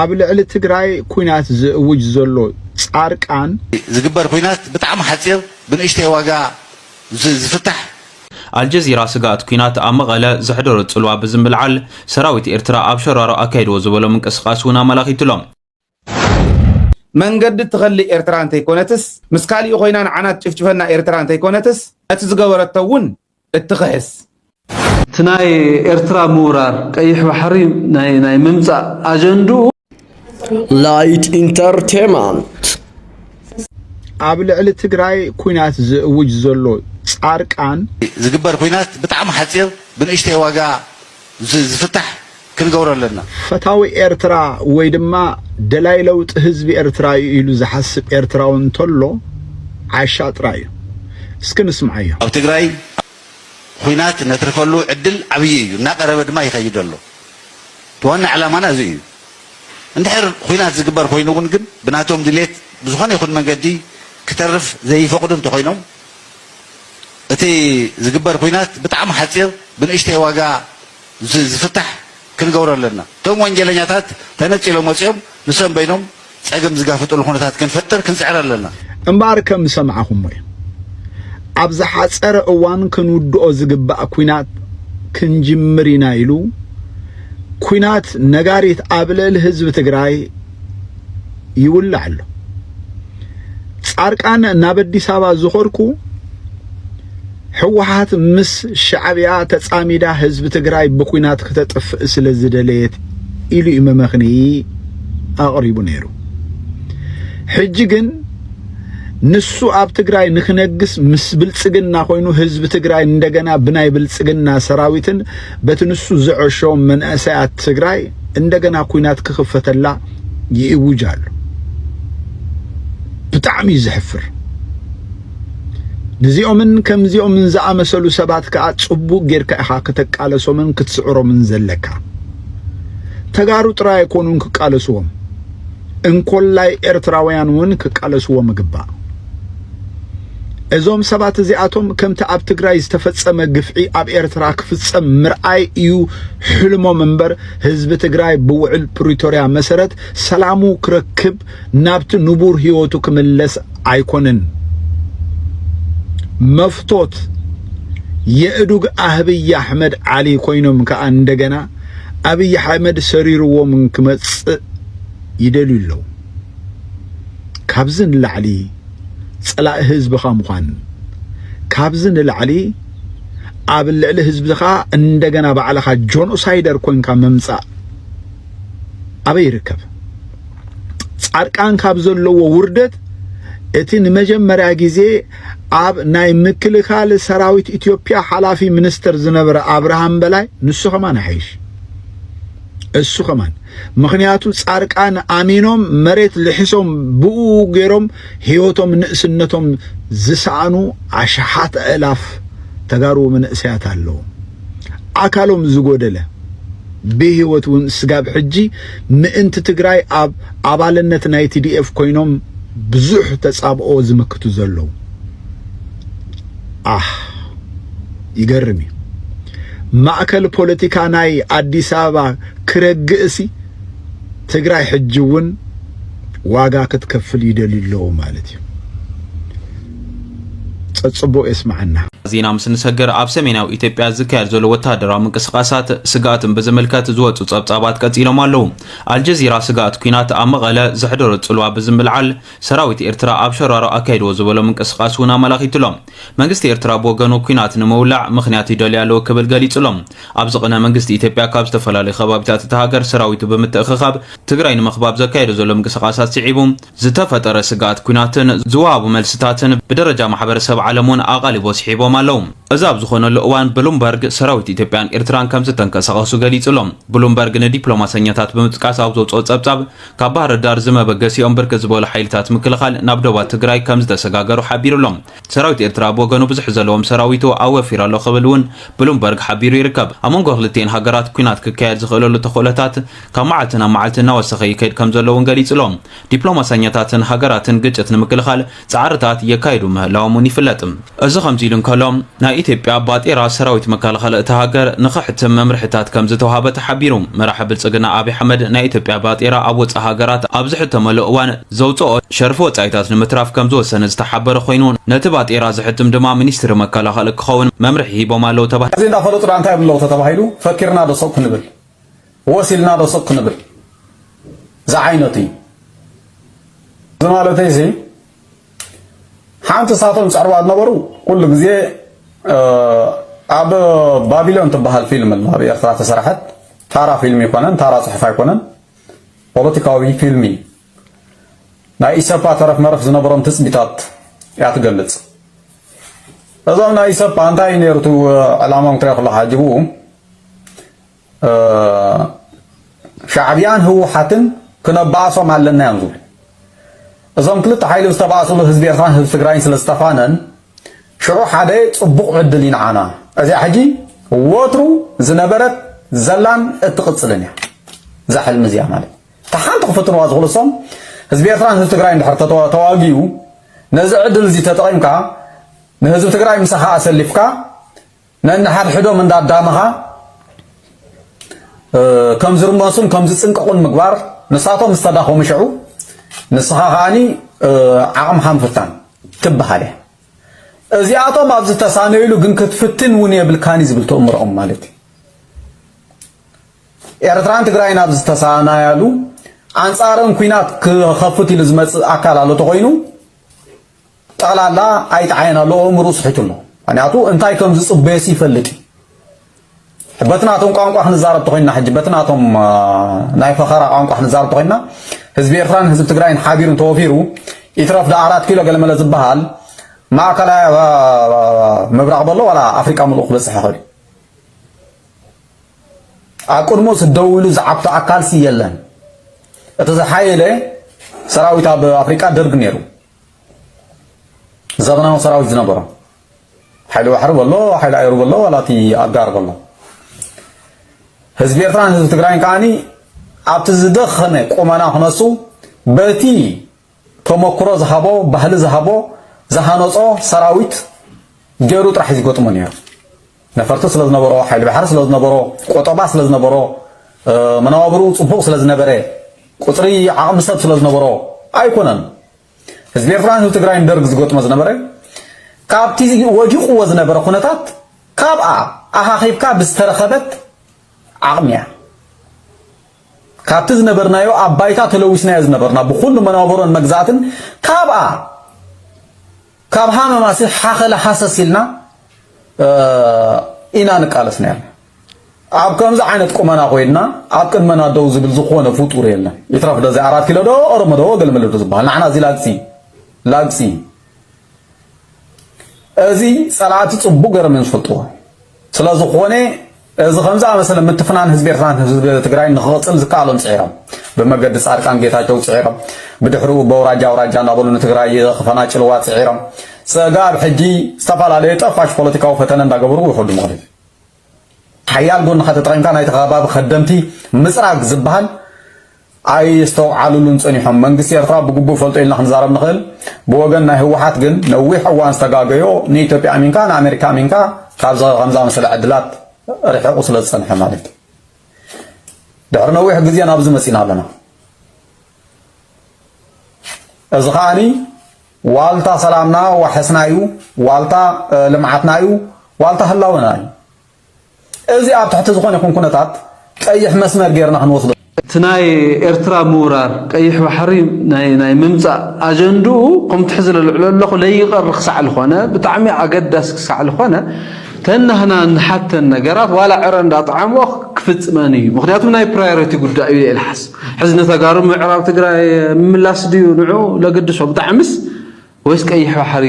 ኣብ ልዕሊ ትግራይ ኩናት ዝውጅ ዘሎ ጻርቃን ዝግበር ኩናት ብጣዕሚ ሓጺር ብንእሽተይ ዋጋ ዝፍታሕ الجزيرة سقات كينات أمغلا زحدر الصلوة بزنبلعل سراويت إرترا أبشرار أكيد وزبلو من كسقاسونا ملاخيتلهم من قد تخلي إرتران تيكونتس مسكالي خوينان عنات شفنا إرتران تيكونتس أتزقور التون التخيس تناي إرترا مورار كيح بحري ناي ممزع أجندو لايت انترتينمنت ኣብ ልዕሊ ትግራይ ኩናት ዝውጅ ዘሎ ጻርቃን ዝግበር ኩናት ብጣዕሚ ሓጺር ብንእሽተይ ዋጋ ዝፍታሕ ክንገብሮ ኣለና ፈታዊ ኤርትራ ወይ ድማ ደላይ ለውጥ ህዝቢ ኤርትራ ኢሉ ዝሓስብ ኤርትራውን ተሎ ዓሻጥራ እዩ እስኪ ንስምዓዮ ኣብ ትግራይ ኩናት ነትርፈሉ ዕድል ዓብይ እዩ እናቀረበ ድማ ይኸይድ ኣሎ ዋና ዓላማና እዚ እዩ እንድሕር ኩናት ዝግበር ኮይኑ ግን ብናቶም ድሌት ብዙኾነ ይኹን መንገዲ كترف زي فقدن تخينهم أتي زجبر كوينات بتعم حصير بنشتي واجا زفتح كل جورا لنا توم وين جلنياتات تنتشي لو مسيهم نسم بينهم سأجم زجافة الخونات كنفتر كنسعر لنا مباركم سمعهم وين أبز حصر أوان كنودو زجبا كوينات كنجمرينا يلو كوينات نجاريت قبل الحزب تجراي يولع له ጻርቃን ናብ አዲስ አበባ ዝኸርኩ ሕወሓት ምስ ሻዕብያ ተጻሚዳ ህዝብ ትግራይ በኩናት ከተጠፍ ስለዝደለየት ኢሉ መመኽኒ አቅሪቡ ነይሩ ሕጂ ግን ንሱ ኣብ ትግራይ ንኽነግስ ምስ ብልጽግና ኮይኑ ህዝብ ትግራይ እንደገና ብናይ ብልጽግና ሰራዊትን በትንሱ ዝዕሾ መንእሰያት ትግራይ እንደገና ኩናት ክኽፈተላ ይእውጃሉ بتعمي زحفر نزيومن كم زيومن زعمسلو سبات كات صبو غيرك اخا كتقالسو من كتسعرو من زلكا تغارو طرا يكونون كقالسوم انكل لاي ኤርትራውያን ውን كقالسو مغبا እዞም ሰባት እዚኣቶም ከምቲ ኣብ ትግራይ ዝተፈጸመ ግፍዒ ኣብ ኤርትራ ክፍጸም ምርኣይ እዩ ሕልሞ መንበር ህዝብ ትግራይ ብውዕል ፕሪቶሪያ መሰረት ሰላሙ ክረክብ ናብቲ ንቡር ህይወቱ ክምለስ ኣይኮነን መፍቶት የእዱግ አህብይ አህመድ አሊ ኮይኖም ከአንደገና አብይ አህመድ ሰሪርዎም ክመጽ ይደልሉ ካብዝን ለዓሊ صلاء حزب خامخان كابزن العلي قابل لعل حزب خا اندغنا بعلخا جونوسايدر كونكا ممصا ابي يركب صارقان كابزلو وردت اتين مجمريا غيزي اب ناي مكلخال سراويت ኢትዮጵያ حلافي منستر زنبر ابراهام بلاي نسو خمان حيش እሱ ከማን ምክንያቱ ጻርቃን አሚኖም መሬት ለሕሶም ብኡ ገሮም ህይወቶም ንእስነቶም ዝሳኑ አሽሓት አላፍ ተጋሩ መንእስያት አለው አካሎም ዝጎደለ በህይወቱን ስጋብ ሕጂ ምእንት ትግራይ አባልነት ናይ ቲዲኤፍ ኮይኖም ብዙሕ ተጻብኦ ዝመክቱ ዘለው ይገርሚ ማዕከል ፖለቲካ ናይ አዲስ አበባ ክረግእሲ ትግራይ ሕጅውን ዋጋ ክትከፍል ይደልለው ማለት እዩ ጸጽቦ እስማዕና ዜና ምስንሰገር ኣብ ሰሜናዊ ኢትዮጵያ ዝካየድ ዘሎ ወታደራዊ ምንቅስቃሳት ስጋትን በዘመልከት ዝወጹ ጸብጻባት ቀጽሎም ኣለው አልጀዚራ ስጋት ኩናት ኣብ መቐለ ዝሕደሩ ጽልዋ በዝምብልዓል ሰራዊት ኤርትራ ኣብ ሸራሮ ኣካይድዎ ዝበሎ ምንቅስቃሱን ኣመላኺትሎም መንግስቲ ኤርትራ ብወገኑ ኩናት ንምውላዕ ምኽንያት ይደልያሎ ክብል ገሊጹሎም ኣብ ዝቕነ መንግስቲ ኢትዮጵያ ካብ ዝተፈላለዩ ከባቢታት ተሃገር ሰራዊቱ ብምትእኽኻብ ትግራይ ንምኽባብ ዘካይዱ ዘሎ ምንቅስቃሳት ሲዒቡ ዝተፈጠረ ስጋት ኩናትን ዝዋሃቡ መልስታትን ብደረጃ ማሕበረሰብ ዓለሙን ኣቓሊቦ ሲሒቦም አለው እዛብ ዝኾነሉ እዋን ብሉምበርግ ሰራዊት ኢትዮጵያን ኤርትራን ከም ዝተንቀሳቐሱ ገሊጹሎም ብሉምበርግ ንዲፕሎማሰኛታት ብምጥቃስ ኣብ ዘውፅኦ ጸብጻብ ካብ ባህር ዳር ዝመበገሲኦም ብርክት ዝበሉ ሓይልታት ምክልኻል ናብ ደቡብ ትግራይ ከም ዝተሰጋገሩ ሓቢሩሎም ሰራዊት ኤርትራ ብወገኑ ብዙሕ ዘለዎም ሰራዊቱ ኣወፊሩ ኣሎ ክብል እውን ብሉምበርግ ሓቢሩ ይርከብ ኣብ መንጎ ክልቲአን ሃገራት ኩናት ክካየድ ዝኽእለሉ ተኽእሎታት ካብ መዓልቲ ናብ መዓልቲ እናወሰኸ ይከይድ ከም ዘለውን ገሊጹሎም ዲፕሎማሰኛታትን ሃገራትን ግጭት ንምክልኻል ጻዕርታት የካይዱ ምህላዎም ይፍለጥ እዚ ከምዚ ኢሉ እንከሎ ቀፂሎም ናይ ኢትዮጵያ ባጤራ ሰራዊት መከላኸሊ እቲ ሃገር ንኽሕትም መምርሕታት ከም ዝተዋሃበ ተሓቢሩ። መራሒ ብልጽግና ኣብይ ኣሕመድ ናይ ኢትዮጵያ ባጤራ ኣብ ወፃኢ ሃገራት ኣብ ዝሕተመሉ እዋን ዘውፅኦ ሸርፊ ወጻኢታት ንምትራፍ ከም ዝወሰነ ዝተሓበረ ኮይኑ ነቲ ባጤራ ዝሕትም ድማ ሚኒስትሪ መከላኸሊ ክኸውን መምርሒ ሂቦም ኣለዉ ተባሂሉ። እዚ እንዳፈለጡ እንታይ ብለው ተባሂሉ ፈኪርና ደሰብ ክንብል ወሲልና ደሰብ ክንብል ዝዓይነት እዩ ማለት እዚ ሓንቲ ሳቶም ጻዕርባ ዝነበሩ ኩሉ ግዜ ኣብ ባቢሎን ትበሃል ፊልም ኣብ ኤርትራ ተሰራሐት ታራ ፊልም ይኮነን ታራ ጽሑፍ ኣይኮነን ፖለቲካዊ ፊልም ናይ ኢሰፓ ተረፍ መረፍ ዝነበሮም ትጽቢታት እያ ትገልጽ። እዞም ናይ ኢሰፓ እንታይ ነይሩ ዕላማኦም ክትሪኦ ከለኻ ጅቡ ሻዕብያን ህወሓትን ክነባኣሶም ኣለና እዮም ዝብሉ እዞም ክልተ ሓይሊ ዝተባኣሰሉ ህዝቢ ኤርትራን ህዝቢ ትግራይን ስለ ዝተፋነን ሽዑ ሓደ ጽቡቕ ዕድል ይንዓና እዚኣ ሕጂ ወትሩ ዝነበረት ዘላን እትቕፅልን እያ እዛ ሕልሚ እዚኣ ማለት ተሓንቲ ክፍትንዋ ዝኽእሉ ህዝቢ ኤርትራን ህዝቢ ትግራይ እንድሕር ተዋጊኡ ነዚ ዕድል እዚ ተጠቒምካ ንህዝቢ ትግራይ ምሳኻ ኣሰሊፍካ ነንሓድሕዶም እንዳዳመኻ ከም ዝርመሱን ከም ዝፅንቀቑን ምግባር ንሳቶም ዝተዳኸሙ ሽዑ ንስኻ ኸኣኒ ዓቕምኻ ምፍታን ትበሃል እያ እዚኣቶም ኣብ ዝተሳነይሉ ግን ክትፍትን እውን የብልካኒ ዝብል ተእምሮኦም ማለት እዩ ኤርትራን ትግራይን ኣብ ዝተሳናያሉ ኣንጻረን ኩናት ክኸፍት ኢሉ ዝመፅእ ኣካል ኣሎ ተኾይኑ ጠቕላላ ኣይጠዓየናሎ እምሩ ስሒቱ ኣሎ ምክንያቱ እንታይ ከም ዝፅበየሲ ይፈልጥ በትናቶም ቋንቋ ክንዛረብ ተኾይንና ሕጂ በትናቶም ናይ ፈኸራ ቋንቋ ክንዛረብ ተኾይንና ህዝቢ ኤርትራን ህዝቢ ትግራይን ሓቢሩን ተወፊሩ ኢትረፍ ዳ 4 ኪሎ ገለመለ ዝበሃል ማእከላይ ምብራቕ ዘሎ ዋላ ኣፍሪቃ ምሉእ ክበፅሕ ይኽእል ኣብ ቅድሞ ስደው ኢሉ ዝዓብቶ ኣካልሲ የለን እቲ ዝሓየለ ሰራዊት ኣብ ኣፍሪቃ ደርግ ነይሩ ዘመናዊ ሰራዊት ዝነበሮ ሓይሊ ባሕሪ በሎ ሓይሊ ኣየሩ በሎ ዋላቲ ኣጋር በሎ ህዝቢ ኤርትራን ህዝቢ ትግራይን ከዓኒ ኣብቲ ዝደኸመ ቁመና ክነሱ በቲ ተመክሮ ዝሃቦ ባህሊ ዝሃቦ ዝሃነፆ ሰራዊት ገይሩ ጥራሕ ዝገጥሙ ነይሩ ነፈርቲ ስለ ዝነበሮ ሓይሊ ባሕሪ ስለ ዝነበሮ ቆጠባ ስለ ዝነበሮ መነባብሩ ፅቡቕ ስለ ዝነበረ ቁፅሪ ዓቕሚ ሰብ ስለ ዝነበሮ ኣይኮነን ህዝቢ ኤርትራን ህዝቢ ትግራይን ደርግ ዝገጥሞ ዝነበረ ካብቲ ወዲቑዎ ዝነበረ ኩነታት ካብኣ ኣኻኺብካ ብዝተረኸበት ዓቕሚ እያ ካብቲ ዝነበርናዮ ኣብ ባይታ ተለዊስናዮ ዝነበርና ብኩሉ መነባብሮን መግዛእትን ካብኣ ካብ ሃመማሲ ሓኸለ ሓሰስ ኢልና ኢና ንቃለስና ያለ ኣብ ከምዚ ዓይነት ቁመና ኮይና ኣብ ቅድመና ደው ዝብል ዝኾነ ፍጡር የለን ይትረፍ ደዚ 4 ኪሎ ዶ ኦሮሞ ዶ ገልመለ ዶ ዝበሃል ንዓና እዚ ላግሲ እዚ ፀላእቲ ፅቡቅ ገረም ንፈልጥዎ ስለዝኾነ እዚ ከምዛ መሰለ ምትፍናን ህዝቢ ኤርትራን ህዝቢ ትግራይ ንኽቕፅል ዝከኣሎም ፅዒሮም ብመገዲ ጻድቃን ጌታቸው ፅዒሮም ብድሕሪኡ በውራጃ ውራጃ እናበሉ ንትግራይ ክፈናጭልዋ ፅዒሮም ፀጋብ ሕጂ ዝተፈላለየ ጠፋሽ ፖለቲካዊ ፈተነ እንዳገበሩ ይኸዱ ማለት ሓያል ጎንካ ተጠቒምካ ናይቲ ከባቢ ከደምቲ ምፅራግ ዝበሃል ኣይስተውዓሉሉን ፀኒሖም መንግስቲ ኤርትራ ብግቡእ ፈልጦ ኢልና ክንዛረብ ንኽእል ብወገን ናይ ህወሓት ግን ነዊሕ እዋን ዝተጋገዮ ንኢትዮጵያ ኣሚንካ ንኣሜሪካ ኣሚንካ ካብዛ ከምዛ መሰለ ዕድላት ርሒቑ ስለ ዝፀንሐ ማለት እዩ ድሕሪ ነዊሕ ግዜ ናብዚ መፂና ኣለና እዚ ከዓኒ ዋልታ ሰላምና ዋሕስና እዩ ዋልታ ልምዓትና እዩ ዋልታ ህላውና እዩ እዚ ኣብ ትሕቲ ዝኾነ ይኹን ኩነታት ቀይሕ መስመር ጌርና ክንወስዶ እቲ ናይ ኤርትራ ምሁራር ቀይሕ ባሕሪ ናይ ምምፃእ ኣጀንድኡ ከምቲ ሕዚ ልዕሎ ኣለኹ ለይቐር ክሳዕ ዝኾነ ብጣዕሚ ኣገዳሲ ክሳዕ ዝኾነ ተናህና ንሓተን ነገራት ዋላ ዕረ እንዳጣዕሞ ክፍፅመን እዩ ምክንያቱም ናይ ፕራዮሪቲ ጉዳይ እዩ ኢልሓስ ሕዚ ነተጋሩ ምዕራብ ትግራይ ምምላስ ድዩ ንዑ ለገድሶ ብጣዕምስ ወይስ ቀይሕ ባሕሪ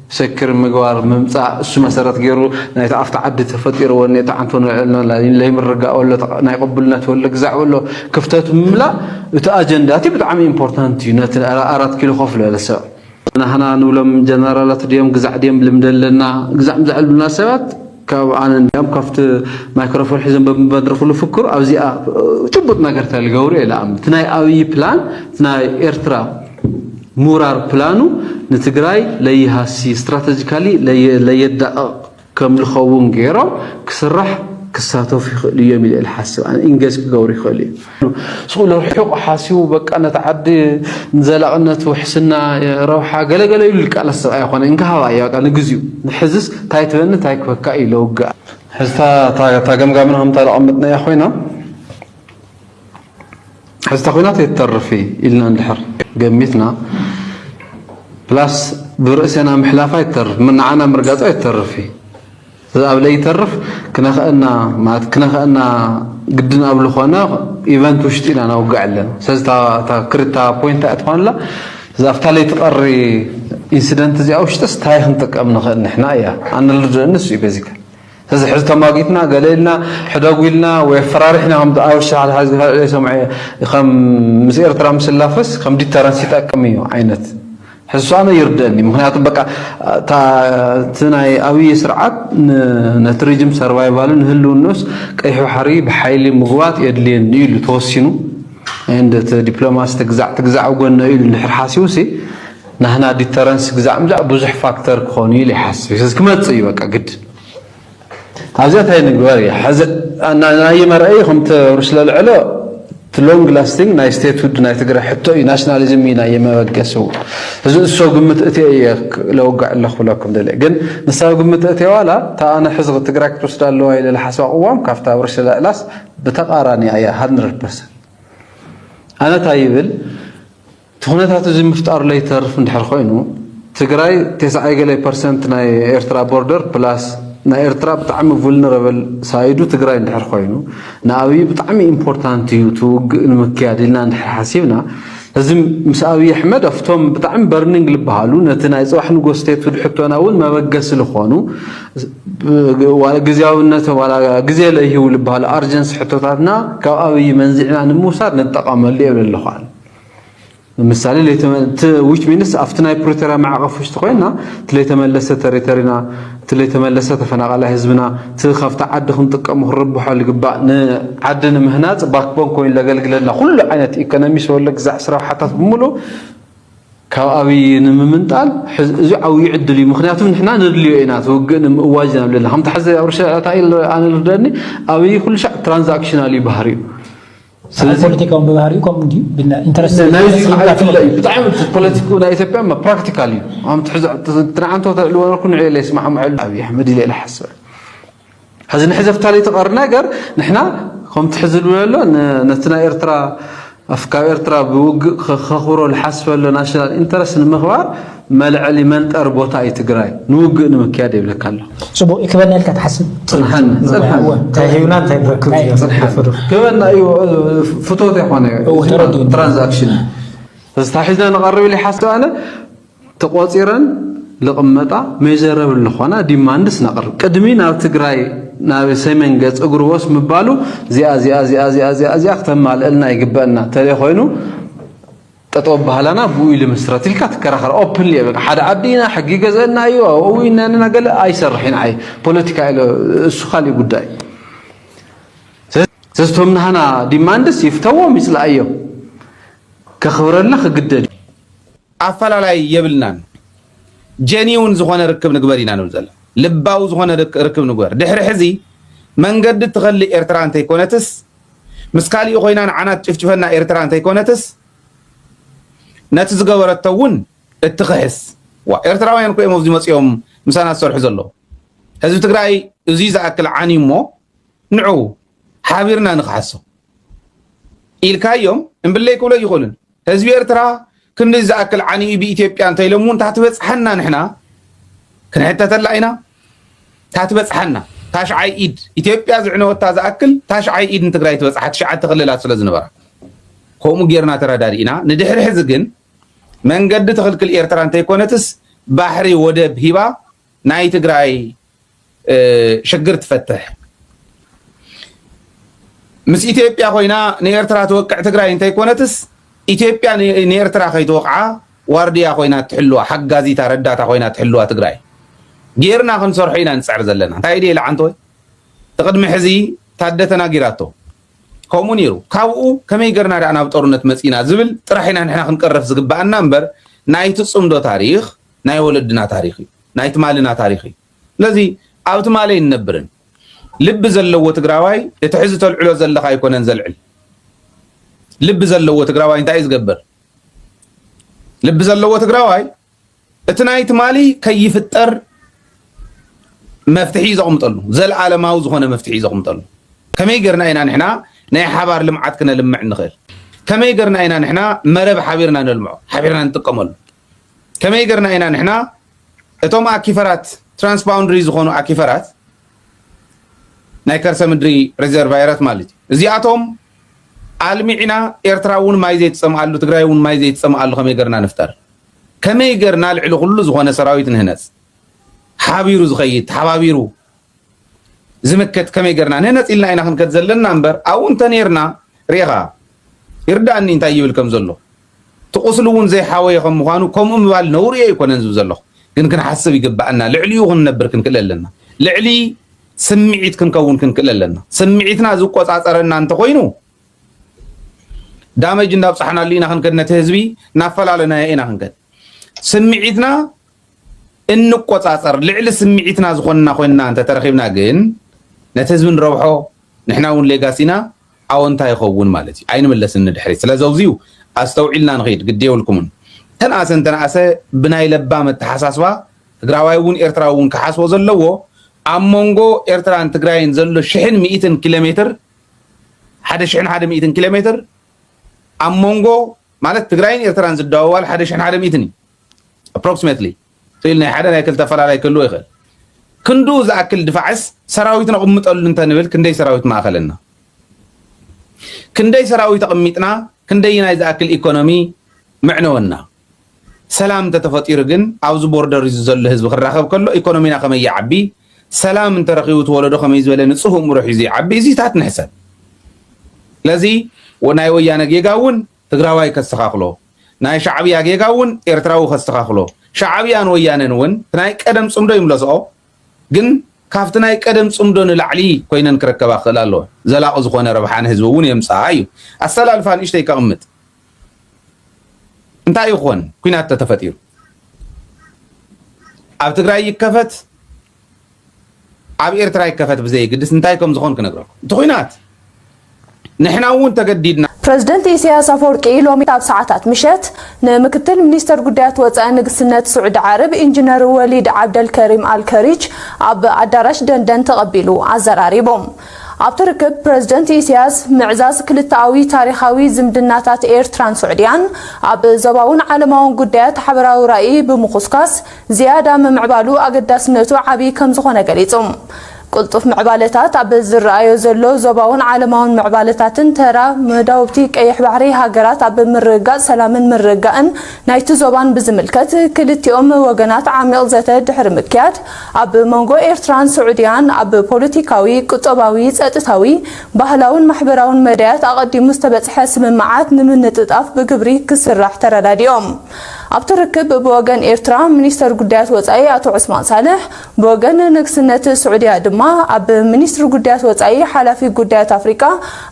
سكر مجوار ممتع شو مسارات غيرو نايت عفت عد تفطير ونيت عنتون لا يمرقا ولا ناي قبلنا ولا جزع ولا كفتات ملا اجنداتي بتعمي امبورطانت نت 4 كيلو خوف لا لسا انا نولم جنرالات ديم جزع ديم لمدلنا جزع مزعل بنا سبات كاب انا ديم كفت مايكروفون حزم بمدرك كل فكر اوزيا تشبط ነገር ተልገውሪ ኢላም ትናይ አብይ ፕላን ትናይ ኤርትራ ሙራር ፕላኑ ንትግራይ ለይሃሲ ስትራቴጂካሊ ለየዳቅ كم لخوون غيره كسرح كساتو في اليوم اللي الحاسب أنا إنجاز كجوري خلي سؤال الحقوق حاسيو بك أنا تعدي نزل قنة وحسنا روحة قال يقول لك على السؤال أخوان إنك هوا يا أنا جزيو نحزس تايتبن تايك وكاي لو جا حزتا تاجم منهم طالع عمتنا يا أخوينا حزتا أخوينا تتطرفي إلنا الحر جميتنا بلاس برأسنا محلافة يتطرف من عنا مرقاطة يتطرفي إذا أبلي يتطرف كنا خأنا قدنا قبل خوانا إيفنت وشتينا أنا وقع لنا سازتا كرتا بوينت أتفان لا إذا أفتالي تقري إنسيدنت زي أوش تستاي خنتك أمنا نحنا إياه أنا اللي نسوي بزيك ساز حزتا ماقيتنا قاليلنا حداقويلنا وفرارحنا هم أوش على هذا سمعي خم مسير ترى مسلافس خم دي ترانسيت أكميو عينت حسوانا يردني مخنياتهم بقى تناي أوي سرعات نترجم سروايفال نهلو الناس كيف حري بحيل مغوات يدلين يلو توسينو عند دبلوماسي تجزع وقلنا يلو نحر حاسيوسي نحنا دي ترانس جزع مزع بزح فاكتور كوني اللي حاسس بس كم تصيب بقى قد هذا هاي نقولي حز أنا أي مرأي خمت رسل العلا long lasting ناي ستيتود ناي تقرأ حتى ناشناليزم مينا يما وقسو السوق قمت أتي لو قاع الله خلاكم دليل جن نساو قمت أتي ولا تا أنا حزق تقرأ كتوست الله إلى الحسوا قوام كافتا ورش الألاس بتقارني أيها 100%. أنا تايبل تهونت هاتوزي مفتار لي تعرف ندحر خوينو تقرأي 9% ناي إيرترا بوردر بلاس نا إيرترا بتعمل vulnerable سايدو تقرأي ندحر خوينو ناوي بتعمل important يوتوب المكياد لنا ندحر حاسيبنا لازم مساوي أحمد أفتهم بتعمل burning لبهالو نتنا إذا واحد نقصتيت في الحتوان أول ما بقى سلخوانو ولا جزياونا ولا جزيا له هو لبهال أرجنس حتوتاتنا كأوي منزعنا نموسار نتقام اللي قبل اللخوان مثال اللي ويش مينس أفتنا بروترا مع غفوش تقولنا تلي تملسة تريترنا تلي تملسة تفنى على حزبنا تخاف تعد خنطق مهرب حال جبا عدنا مهنات باكبون كوين لقل قلنا كل عينة إيكونومي سوى لك زعسرة حتى تملو كأوي نممنتال أو يعد لي مخنياتهم نحنا ندلي عينات وجن واجنا لنا هم تحزي أورشة تايل أنا الردني أوي كل شيء ترانزاكشنالي بحري ፖለቲካውን በባህሪው ብና ኢንተረስት بتعمل بوليتيكو لا إثيوبيا ما براكتيكالي عم تنعنتو لو نكون عيله يسمع معل أبي أحمد اللي حسب هذا نحذف تالي تقرنا جر نحنا هم تحزلوا له نتنا إيرترا أفكار إيرترا بوج خخورو الحسب ولا ناشنال إنترست المخبار ملع لي من تربطها يتجراي نوج نمكياد يبلك الله شبو إكبرنا لك تحسب صلحن تهيونان تبركوا كمان أيوة فتوة إخواني ترانزاكشن بس تحسنا نقرب اللي حسوا أنا تقاطيرا لقمتا ميزرب الإخوانا ديماندس نقرب قدمين على تجراي نابي سيمن جت أجروس مبالو زي أختم مع لنا يجبنا ترى خوينو تطوب هلنا بوي لمسرتي الكات كراخر أوبن لي حدا عدينا حقيقة زنا أيوة وين أنا نقول أي سرحين أي بوليتيكا إلى السخالي قداي سستهم هنا ديماندس يفتوى مثل أيوة كخبر الله قداي أفعل على يبلنا جنيون زخانة ركب نقبرينا نوزل لباو زخانة ركب نقبر دحر حزي من قد تخلي إيرتران تيكونتس مسكالي أخوينا عنات شفنا إيرتران تيكونتس ناتزقى ورتون اتخحس وإيرتراوين كوي موزي مصيهم مسانا السرح زلو هزو تقرأي يزيز أكل عني مو نعو حابيرنا نخحسو إلكايوم انبالله يقول يقولن هزو إيرترا كن نزي أكل عني بإثيوبيا انت يلمون تحتبت حنا نحنا كن حتى تلعينا تحتبت حنا تاشعي إيد إثيوبيا زعنو وتازا أكل تاشعي إيد انتقرأي تبت حد شعات تغللات سلازن نبرا كومو غيرنا ترى دارينا ندحر حزقن من قد تخلق الإيرتران تيكونتس بحري ودب هبا ناي تقرأي شقر تفتح مس إثيوبيا خوينا نيرترا توقع تقرأي تيكونتس إثيوبيا نيرترا خي توقع وارديا خوينا تحلوها حق غازيتا رداتا خوينا تحلوها تقرأي غيرنا خنصور حينا نسعر زلنا تايدي لعنتوي تقدم حزي تادتنا غيراتو كومونيرو كاو كما يقرنا دعنا بطورنة مسينا زبل طرحنا نحن نقرف زقبانا نمبر نايت تصمدو تاريخ ناي ولدنا تاريخي نايت مالنا تاريخي لذي ኣብቲ ማለ ይነብርን ልብ ዘለዎ ትግራዋይ እቲ ሕዚ ተልዕሎ ዘለኻ ኣይኮነን ዘልዕል ልብ ዘለዎ ትግራዋይ እንታይ ዝገብር ልብ ዘለዎ ትግራዋይ እቲ ናይ ትማሊ ከይፍጠር መፍትሒ ዘቕምጠሉ ዘለዓለማዊ ዝኾነ መፍትሒ ዘቕምጠሉ ከመይ ገርና ኢና ንሕና ናይ ሓባር ልምዓት ክነልምዕ ንኽእል ከመይ ገርና ኢና ንሕና መረብ ሓቢርና ነልምዖ ሓቢርና ንጥቀመሉ ከመይ ገርና ኢና ንሕና እቶም ኣኪፈራት ትራንስባውንደሪ ዝኾኑ ኣኪፈራት ናይ ከርሰ ምድሪ ሪዘርቫየራት ማለት እዚኣቶም ኣልሚዕና ኤርትራ እውን ማይ ዘይትፀምኣሉ ትግራይ እውን ማይ ዘይትፀምኣሉ ከመይ ገርና ንፍጠር ከመይ ገርና ልዕሊ ኩሉ ዝኾነ ሰራዊት ንህነፅ ሓቢሩ ዝኸይድ ተሓባቢሩ ዝምከት ከመይ ገርና ንህነፅ ኢልና ኢና ክንከት ዘለና እምበር ኣብኡ እንተነርና ሪኢኻ ይርዳእኒ እንታይ ይብል ከም ዘሎ ትቁስሉ እውን ዘይሓወየ ከም ምዃኑ ከምኡ ምባል ነውር እየ ኣይኮነን ዝብል ዘለኹ ግን ክንሓስብ ይግባአና ልዕሊኡ ክንነብር ክንክእል ኣለና ልዕሊ ስምዒት ክንከውን ክንክእል ኣለና ስምዒትና ዝቆፃፀረና እንተኮይኑ ዳመጅ እንዳብፅሓናሉ ኢና ክንከድ ነቲ ህዝቢ እናፈላለናዮ ኢና ክንከድ ስምዒትና እንቆፃፀር ልዕሊ ስምዒትና ዝኾንና ኮይንና እንተተረኺብና ግን ነቲ ህዝቢ ንረብሖ ንሕና እውን ሌጋሲና ኣወንታ ይኸውን ማለት እዩ ኣይንመለስን ንድሕሪት ስለዚ ኣብዚኡ ኣስተውዒልና ንኸይድ ግድ የብልኩምን ተንኣሰ ብናይ ለባ መተሓሳስባ ትግራዋይ እውን ኤርትራዊ እውን ክሓስቦ ዘለዎ ኣብ መንጎ ኤርትራን ትግራይን ዘሎ 100 ኪሎ ሜትር 1,100 ኪሎ ሜትር ኣብ መንጎ ማለት ትግራይን ኤርትራን ዝደዋወል 1,100 እዩ approximately ስኢል ናይ ሓደ ናይ ክልተ ፈላላይ ክህልዎ ይኽእል ክንዱ ዝኣክል ድፋዕስ ሰራዊት ነቕምጠሉ እንተንብል ክንደይ ሰራዊት ማእኸለና ክንደይ ሰራዊት ኣቕሚጥና ክንደይ ናይ ዝኣክል ኢኮኖሚ ምዕነወና ሰላም ተተፈጢሩ ግን ኣብዚ ቦርደር ዘሎ ህዝቢ ክራኸብ ከሎ ኢኮኖሚና ከመይ ይዓቢ ሰላም እንተረኺቡ ትወለዶ ከመይ ዝበለ ንፁህ እምሮ ሒዙ ይዓቢ እዚታት ንሕሰብ ስለዚ ናይ ወያነ ጌጋ እውን ትግራዋይ ከስተኻኽሎ ናይ ሻዕብያ ጌጋ እውን ኤርትራዊ ከስተኻኽሎ ሻዕብያን ወያነን እውን ናይ ቀደም ፅምዶ ይምለስኦ ግን ካብቲ ናይ ቀደም ፅምዶ ንላዕሊ ኮይነን ክረከባ ክኽእል ኣለዎ ዘላቒ ዝኾነ ረብሓ ንህዝቢ እውን የምፅኣ እዩ ኣሰላልፋ ንእሽተይ ከቕምጥ እንታይ ይኾን ኩናት ተተፈጢሩ ኣብ ትግራይ ይከፈት ኣብ ኤርትራ ይከፈት ብዘይ ግድስ እንታይ ከም ዝኾን ክነግረኩም እቲ ኩናት ንሕና እውን ተገዲድና ፕሬዝደንት ኢሳያስ አፈወርቂ ሎሚ ኣብ ሰዓታት ምሸት ንምክትል ሚኒስተር ጉዳያት ወፃኢ ንግስነት ስዑድ ዓረብ ኢንጂነር ወሊድ ዓብደልከሪም አልከሪች ኣብ ኣዳራሽ ደንደን ተቐቢሉ ኣዘራሪቦም ኣብቲ ርክብ ፕሬዝደንት ኢሳያስ ምዕዛዝ ክልተኣዊ ታሪኻዊ ዝምድናታት ኤርትራን ስዑድያን ኣብ ዞባውን ዓለማውን ጉዳያት ሓበራዊ ራእይ ብምኹስካስ ዝያዳ ምምዕባሉ ኣገዳስነቱ ዓብይ ከም ዝኾነ ገሊፆም ቁልጡፍ ምዕባለታት ኣብ ዝረኣዮ ዘሎ ዞባውን ዓለማውን ምዕባለታትን ተራ መዳውብቲ ቀይሕ ባሕሪ ሃገራት ኣብ ምርግጋእ ሰላምን ምርግጋእን ናይቲ ዞባን ብዝምልከት ክልቲኦም ወገናት ዓሚቕ ዘተ ድሕሪ ምክያድ ኣብ መንጎ ኤርትራን ስዑድያን ኣብ ፖለቲካዊ ቁጠባዊ ፀጥታዊ ባህላውን ማሕበራውን መዳያት ኣቐዲሙ ዝተበፅሐ ስምምዓት ንምንጥጣፍ ብግብሪ ክስራሕ ተረዳዲኦም ኣብቲ ርክብ ብወገን ኤርትራ ሚኒስተር ጉዳያት ወፃኢ ኣቶ ዑስማን ሳልሕ ብወገን ንግስነት ስዑድያ ድማ ኣብ ሚኒስትሪ ጉዳያት ወፃኢ ሓላፊ ጉዳያት ኣፍሪካ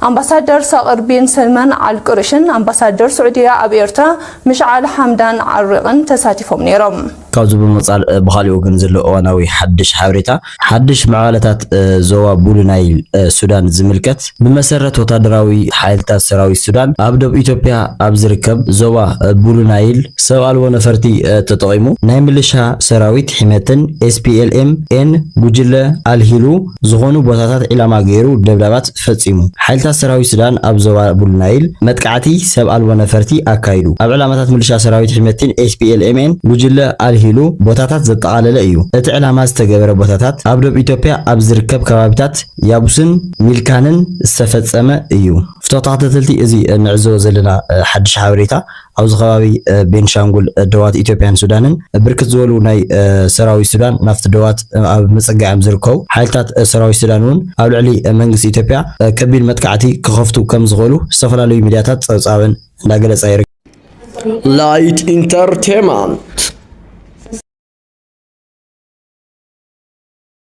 ኣምባሳደር ሳቅር ቢን ሰልማን አልቁርሽን ኣምባሳደር ስዑድያ ኣብ ኤርትራ ምሽዓል ሓምዳን ዓሪቕን ተሳቲፎም ነይሮም ካብዚ ብምጻል ብኻልእ ወገን ዘሎ እዋናዊ ሓድሽ ሓበሬታ ሓድሽ መዕባለታት ዞባ ቡሉ ናይል ሱዳን ዝምልከት ብመሰረት ወታደራዊ ሓይልታት ሰራዊት ሱዳን ኣብ ደቡብ ኢትዮጵያ ኣብ ዝርከብ ዞባ ቡሉ ናይል ሰብ ኣልቦ ነፈርቲ ተጠቒሙ ናይ ምልሻ ሰራዊት ሕመትን SPLM ኤን ጉጅለ ኣልሂሉ ዝኾኑ ቦታታት ኢላማ ገይሩ ደብዳባት ፈጺሙ ሓይልታት ሰራዊት ሱዳን ኣብ ዞባ ቡሉ ናይል መጥቃዕቲ ሰብ ኣልቦ ነፈርቲ ኣካይዱ ኣብ ዕላማታት ምልሻ ሰራዊት ሕመትን SPLM ኤን ጉጅለ ኣልሂሉ ቦታታት ዘጠቃለለ እዩ እቲ ዕላማ ዝተገበረ ቦታታት ኣብ ደቡብ ኢትዮጵያ ኣብ ዝርከብ ከባቢታት ያቡስን ሚልካንን ዝተፈጸመ እዩ ፍቶታተልቲ እዚ ንዕዘቦ ዘለና ሓድሽ ሓበሬታ ኣብዚ ከባቢ ቤንሻንጉል ደዋት ኢትዮጵያን ሱዳንን ብርክት ዝበሉ ናይ ሰራዊት ሱዳን ናፍቲ ደዋት ኣብ መፀጋዕም ዝርከቡ ሓይልታት ሰራዊት ሱዳን እውን ኣብ ልዕሊ መንግስቲ ኢትዮጵያ ከቢድ መጥቃዕቲ ክኸፍቱ ከም ዝኽእሉ ዝተፈላለዩ ሚድያታት ፀብፃብን እንዳገለጻ ይርከብ ላይት ኢንተርቴይንመንት